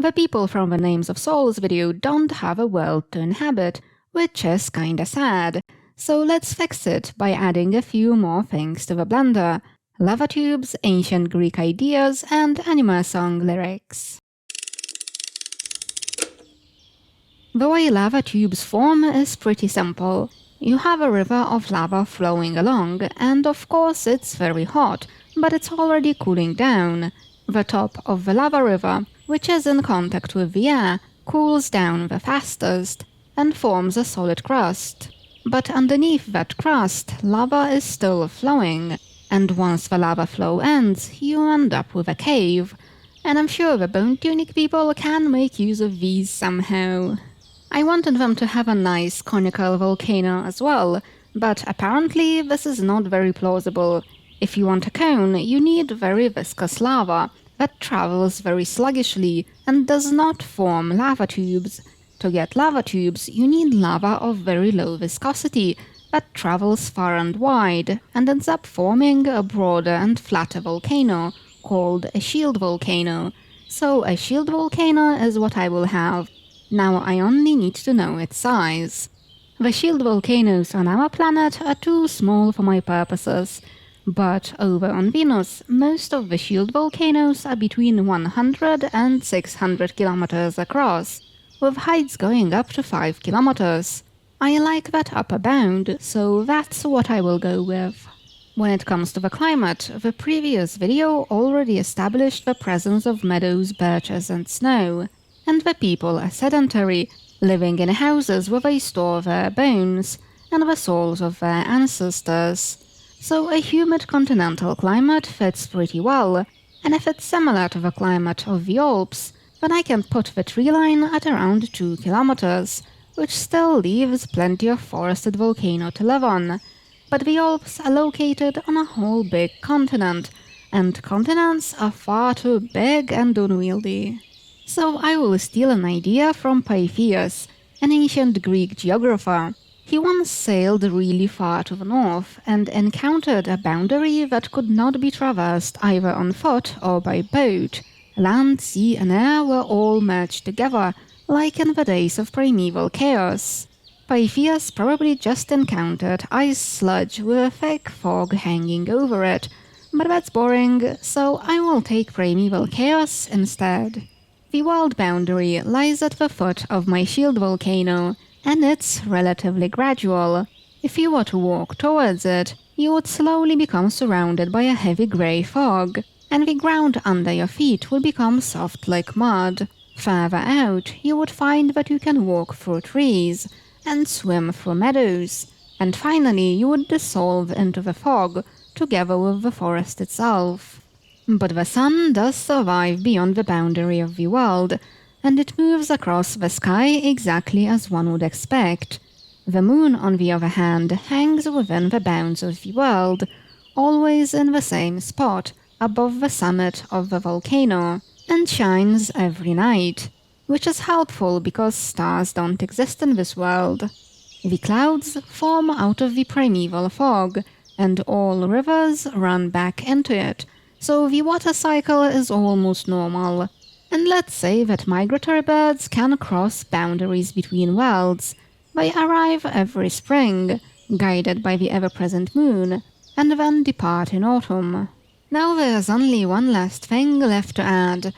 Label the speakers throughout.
Speaker 1: The people from the Names of Souls video don't have a world to inhabit, which is kinda sad. So let's fix it by adding a few more things to the blender: lava tubes, ancient Greek ideas, and anime song lyrics. The way lava tubes form is pretty simple. You have a river of lava flowing along, and of course it's very hot, but it's already cooling down. The top of the lava river, which is in contact with the air, cools down the fastest and forms a solid crust. But underneath that crust, lava is still flowing, and once the lava flow ends, you end up with a cave. And I'm sure the Bone Tunic people can make use of these somehow. I wanted them to have a nice conical volcano as well, but apparently this is not very plausible. If you want a cone, you need very viscous lava that travels very sluggishly and does not form lava tubes. To get lava tubes, you need lava of very low viscosity that travels far and wide and ends up forming a broader and flatter volcano called a shield volcano. So a shield volcano is what I will have. Now I only need to know its size. The shield volcanoes on our planet are too small for my purposes, but over on Venus, most of the shield volcanoes are between 100 and 600 kilometers across, with heights going up to 5 kilometers. I like that upper bound, so that's what I will go with. When it comes to the climate, the previous video already established the presence of meadows, birches and snow, and the people are sedentary, living in houses where they store their bones and the souls of their ancestors. So a humid continental climate fits pretty well, and if it's similar to the climate of the Alps, then I can put the tree line at around 2 kilometers, which still leaves plenty of forested volcano to live on. But the Alps are located on a whole big continent, and continents are far too big and unwieldy. So I will steal an idea from Pythias, an ancient Greek geographer. He once sailed really far to the north and encountered a boundary that could not be traversed either on foot or by boat. Land, sea and air were all merged together, like in the days of primeval chaos. Pythias probably just encountered ice sludge with a thick fog hanging over it, but that's boring, so I will take primeval chaos instead. The world boundary lies at the foot of my shield volcano, and it's relatively gradual. If you were to walk towards it, you would slowly become surrounded by a heavy grey fog, and the ground under your feet would become soft like mud. Further out, you would find that you can walk through trees and swim through meadows, and finally you would dissolve into the fog together with the forest itself. But the sun does survive beyond the boundary of the world, and it moves across the sky exactly as one would expect. The moon, on the other hand, hangs within the bounds of the world, always in the same spot, above the summit of the volcano, and shines every night, which is helpful because stars don't exist in this world. The clouds form out of the primeval fog, and all rivers run back into it, so the water cycle is almost normal. And let's say that migratory birds can cross boundaries between worlds. They arrive every spring, guided by the ever-present moon, and then depart in autumn. Now there's only one last thing left to add.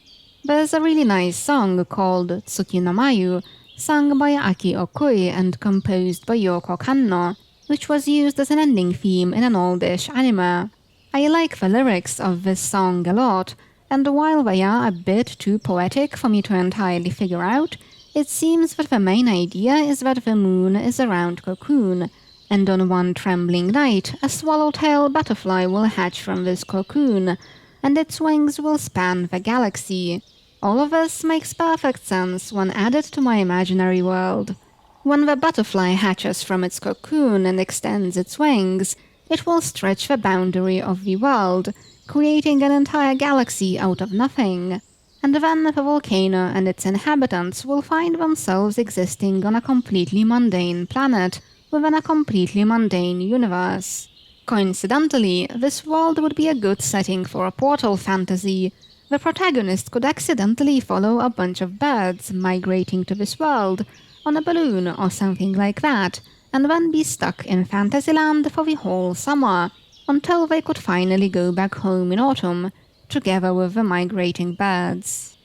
Speaker 1: There's a really nice song called Tsuki no Mayu, sung by Aki Okui and composed by Yoko Kanno, which was used as an ending theme in an oldish anime. I like the lyrics of this song a lot, and while they are a bit too poetic for me to entirely figure out, it seems that the main idea is that the moon is a round cocoon, and on one trembling night a swallowtail butterfly will hatch from this cocoon, and its wings will span the galaxy. All of this makes perfect sense when added to my imaginary world. When the butterfly hatches from its cocoon and extends its wings, it will stretch the boundary of the world, creating an entire galaxy out of nothing. And then the volcano and its inhabitants will find themselves existing on a completely mundane planet within a completely mundane universe. Coincidentally, this world would be a good setting for a portal fantasy, The protagonist could accidentally follow a bunch of birds migrating to this world on a balloon or something like that, and then be stuck in Fantasyland for the whole summer, until they could finally go back home in autumn, together with the migrating birds.